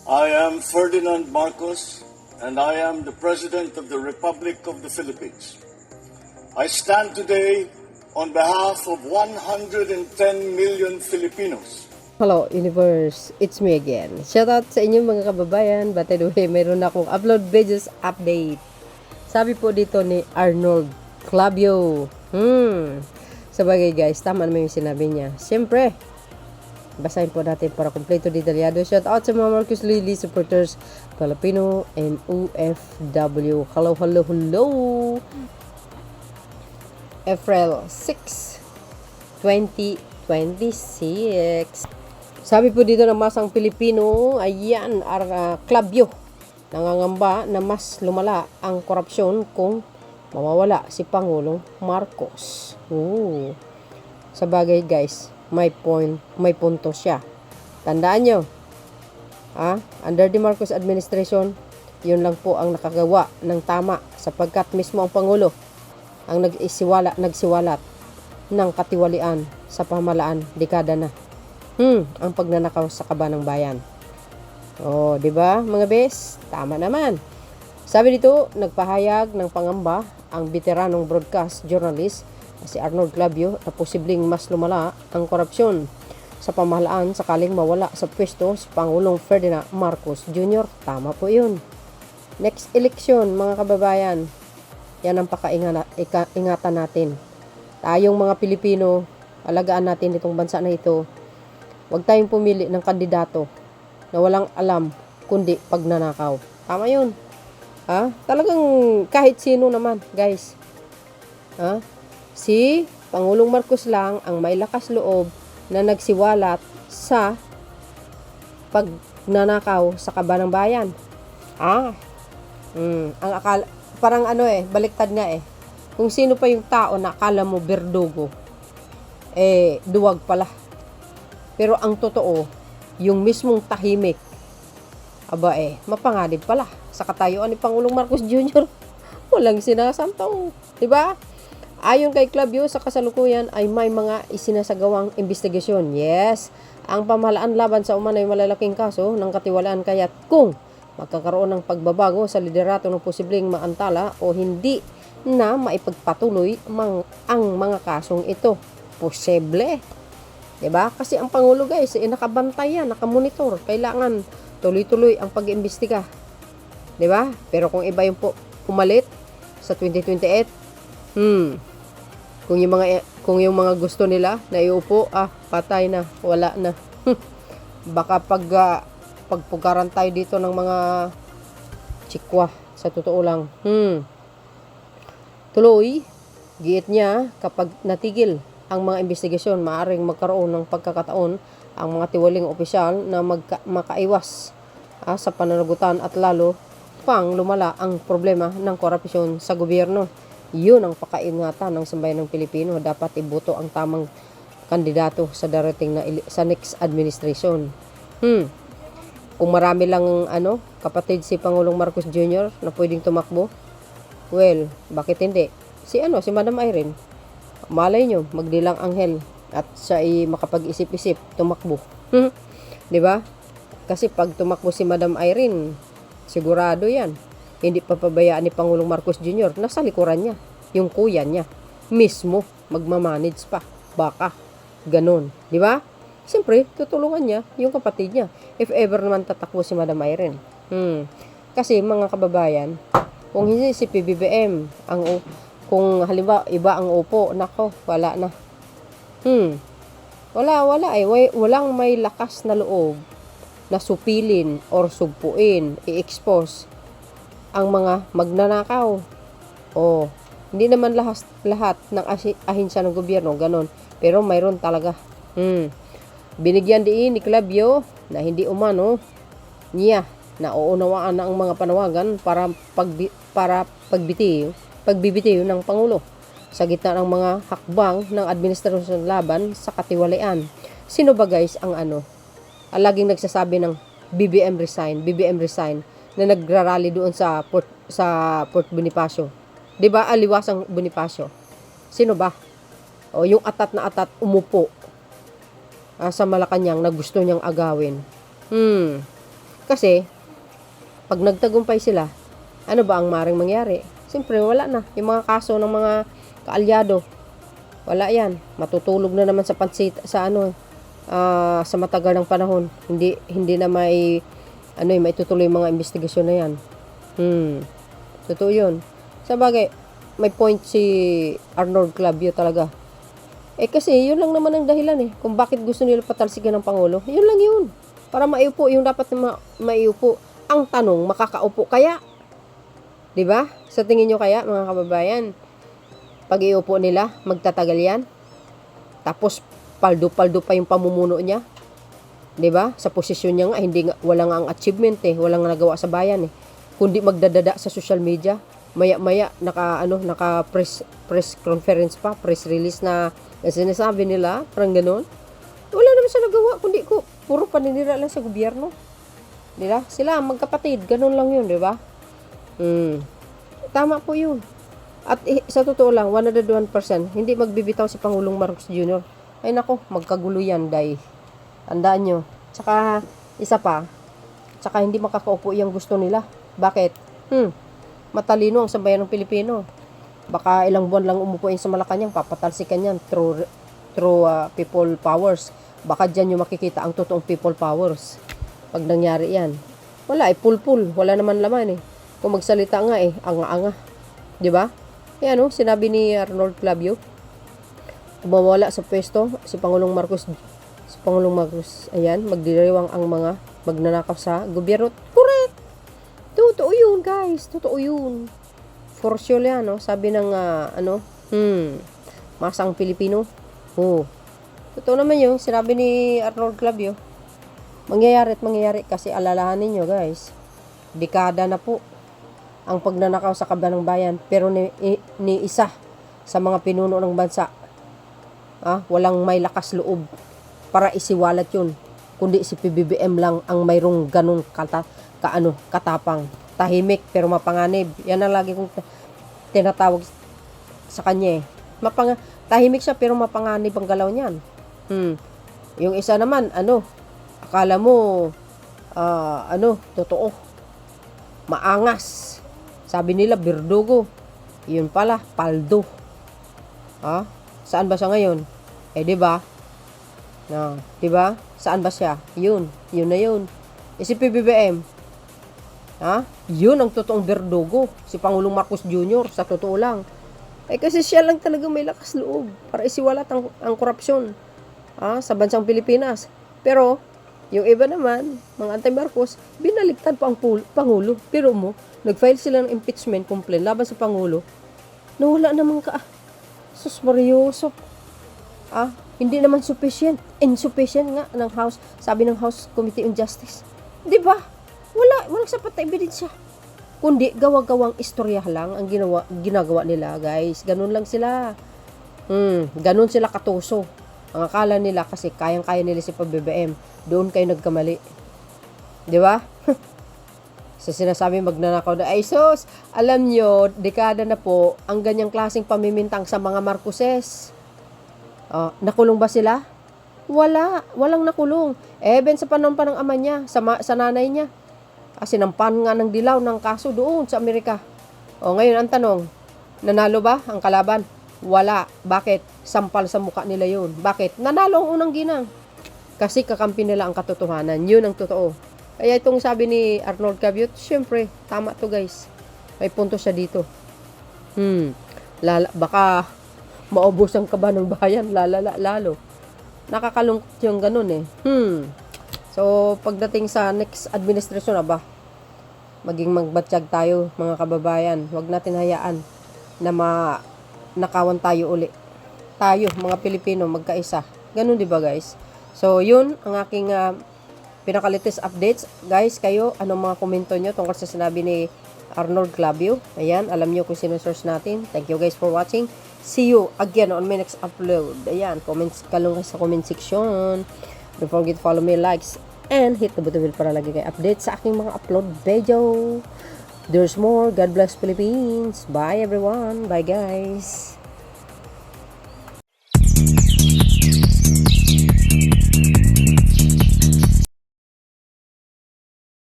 I am Ferdinand Marcos, and I am the President of the Republic of the Philippines. I stand today on behalf of 110 million Filipinos. Hello universe, it's me again. Shoutout sa inyong mga kababayan. But anyway, mayroon akong upload videos update. Sabi po dito ni Arnold Clavio. Sabagay guys, tama naman yung sinabi niya. Siyempre, basahin po natin para kompleto detalyado. Shoutout sa mga Marcos Lily supporters, Filipino and OFW. Hello, hello, hello. April 6, 2026. Sabi po dito ng masang Pilipino, ayan, Clavio, nangangamba na mas lumala ang korupsyon kung mawawala si Pangulong Marcos. Sabagay guys, may punto siya. Tandaan nyo, under the Marcos administration, yun lang po ang nakagawa ng tama sapagkat mismo ang Pangulo ang nagsiwalat ng katiwalian sa pamahalaan dekada na. Ang pagnanakaw sa kaban ng bayan. Di ba mga bes? Tama naman. Sabi dito, nagpahayag ng pangamba ang veteranong broadcast journalist si Arnold Clavio na posibleng mas lumala ang korupsyon sa pamahalaan sakaling mawala sa pwesto si Pangulong Ferdinand Marcos Jr. Tama po yun. Next election mga kababayan, yan ang pakaingatan natin. Tayong mga Pilipino, alagaan natin itong bansa na ito. Huwag tayong pumili ng kandidato na walang alam kundi pagnanakaw. Tama yun. Talagang kahit sino naman, guys. Si Pangulong Marcos lang ang may lakas loob na nagsiwalat sa pagnanakaw sa kaban ng bayan. Ang akala, parang baliktad nga Kung sino pa yung tao na akala mo berdugo, duwag pala. Pero ang totoo, yung mismong tahimik, mapanganib pala sa katayuan ni Pangulong Marcos Jr. Walang sinasantaw, di ba? Ayon kay Clavio, sa kasalukuyan ay may mga isinasagawang investigasyon. Yes, ang pamahalaan laban sa umanay malalaking kaso ng katiwalaan, kaya't kung magkakaroon ng pagbabago sa liderato ng posibleng maantala o hindi na maipagpatuloy ang mga kasong ito. Posible. Diba? Kasi ang Pangulo guys, nakabantay yan, nakamonitor. Kailangan tuloy-tuloy ang pag-iimbestiga. Diba? Pero kung iba yung pumalit sa 2028, kung yung mga gusto nila na iupo, patay na, wala na. Baka pagpugaran tayo dito ng mga chikwa, sa totoo lang. Tuloy, giit niya kapag natigil ang mga investigasyon, maaaring magkaroon ng pagkakataon ang mga tiwaling opisyal na makaiwas sa pananagutan at lalo pang lumala ang problema ng korupsyon sa gobyerno. Yun ang pakaingatan ng sambayan ng Pilipino. Dapat iboto ang tamang kandidato sa darating na sa next administration. Kung marami lang kapatid si Pangulong Marcos Jr. na pwedeng tumakbo, well, bakit hindi? Si Madam Irene. Malay nyo, magdilang anghel at siya ay makapag-isip-isip, tumakbo. Diba? Kasi pag tumakbo si Madam Irene, sigurado yan. Hindi papabayaan ni Pangulong Marcos Jr. Nasa likuran niya. Yung kuya niya. Mismo, magmamanage pa. Baka. Ganon. Diba? Siyempre, tutulungan niya yung kapatid niya. If ever naman tatakbo si Madam Irene. Kasi mga kababayan, kung hindi si PBBM, kung halimbawa iba ang upo, nako, wala na. Wala walang may lakas na loob na supilin or sugpuin, i-expose ang mga magnanakaw. Hindi naman lahat ng ahensya ng gobyerno ganon, pero mayroon talaga. Binigyan din ni Clavio na hindi umano niya nauunawaan na ang mga panawagan para pagbibitiw ng Pangulo sa gitna ng mga hakbang ng administrasyon laban sa katiwalian. Sino ba guys ang laging nagsasabi ng BBM resign na nagrarally doon sa Port Bonifacio? 'Di ba? Aliwasang Bonifacio. Sino ba? Yung atat na atat umupo sa Malacanang na gusto niyang agawin. Kasi, pag nagtagumpay sila, ano ba ang maring mangyari? Siyempre, wala na. Yung mga kaso ng mga kaalyado, wala yan. Matutulog na naman sa pansit, sa sa matagal ng panahon. Hindi na maitutuloy yung mga investigasyon na yan. Totoo yun. Sa bagay, may point si Arnold Clavio talaga. Kasi yun lang naman ang dahilan kung bakit gusto nila patalsikan ng Pangulo. Yun lang yun. Para maiupo yung dapat na maiupo. Ang tanong, makakaupo kaya? 'Di ba? Sa tingin nyo kaya, mga kababayan, pag iupo nila, magtatagal yan? Tapos, paldo-paldo pa yung pamumuno niya? 'Di ba? Sa posisyon niya nga, walang ang achievement walang nagawa sa bayan kundi magdadada sa social media. Maya-maya, naka press conference pa, press release na sinasabi nila, parang gano'n. Wala naman siya nagawa, kundi puro paninira lang sa gobyerno. Diba? Sila, magkapatid, gano'n lang yun, diba? Tama po yun. At sa totoo lang, 101%, hindi magbibitaw si Pangulong Marcos Jr. Ay nako, magkagulo yan, day. Tandaan nyo. Tsaka, isa pa, tsaka hindi makakaupo yung gusto nila. Bakit? Matalino ang sambayan ng Pilipino. Baka ilang buwan lang umupo sa Malacanang, papatalsikan yan through people powers. Baka dyan yung makikita ang totoong people powers. Pag nangyari yan. Wala, pulpul. Wala naman laman Kung magsalita nga anga-anga. Diba? Yan sinabi ni Arnold Clavio. Mawala sa pwesto si Pangulong Marcos. Ayan, magdiriwang ang mga magnanakaw sa gobyerno. Correct! Totoo yun, guys. Totoo yun. For sure yan, Sabi ng, masang Pilipino. Totoo naman yun. Sinabi ni Arnold Clavio. Mangyayari kasi alalahanin nyo, guys. Dekada na po ang pagnanakaw sa kaban ng bayan. Pero ni isa sa mga pinuno ng bansa, walang may lakas loob para isiwalat yun. Kundi si PBBM lang ang mayroong ganun katapang. Tahimik pero mapanganib. Yan ang lagi kong tinatawag sa kanya tahimik siya pero mapanganib ang galaw niyan. Yung isa naman, akala mo, totoo. Maangas. Sabi nila, birdugo. Yun pala, paldo. Saan ba siya ngayon? Diba? Diba? Saan ba siya? Yun na yun. Si PBBM, yun ang totoong berdugo. Si Pangulong Marcos Jr. sa totoo lang. Kasi siya lang talaga may lakas loob para isiwalat ang korupsyon sa bansang Pilipinas. Pero, yung iba naman, mga anti-Marcos, binaligtad pa ang Pangulo. Pero nag-file sila ng impeachment complaint laban sa Pangulo. Nawala naman sus Marioso. Hindi naman sufficient. Insufficient nga ng House. Sabi ng House Committee on Justice. Diba? Walang sapat na ebidensya. Kundi gawa-gawang istorya lang ang ginagawa nila, guys. Ganun lang sila. Ganun sila katuso. Ang akala nila kasi kayang-kaya nila si PBBM. Doon kayo nagkamali. Di ba? Sa sinasabi magnanakaw na, ay sus, alam nyo, dekada na po, ang ganyang klaseng pamimintang sa mga Marcoses. Nakulong ba sila? Walang nakulong. Ben sa panahon pa ng ama niya, sa nanay niya. Sinampan nga ng dilaw ng kaso doon sa Amerika. Ngayon ang tanong, nanalo ba ang kalaban? Wala. Bakit? Sampal sa mukha nila yun. Bakit? Nanalo ang unang ginang. Kasi kakampi nila ang katotohanan. Yun ang totoo. Kaya itong sabi ni Arnold Clavio, syempre, tama to guys. May punto siya dito. Baka maubos ang kaba ng bayan, lalo. Nakakalungkot yung ganun So, pagdating sa next administrasyon maging magbatsyag tayo, mga kababayan. Huwag natin hayaan na nakawan tayo uli. Tayo, mga Pilipino, magkaisa. Ganun, di ba guys? So, yun ang aking pinaka-latest updates. Guys, kayo, anong mga komento nyo tungkol sa sinabi ni Arnold Clavio? Ayan, alam nyo kung sino-source natin. Thank you guys for watching. See you again on my next upload. Ayan, comments ka lang sa comment section. Don't forget to follow me, likes, and hit the bell para lagi kayo update sa aking mga upload video. There's more. God bless Philippines. Bye everyone. Bye guys.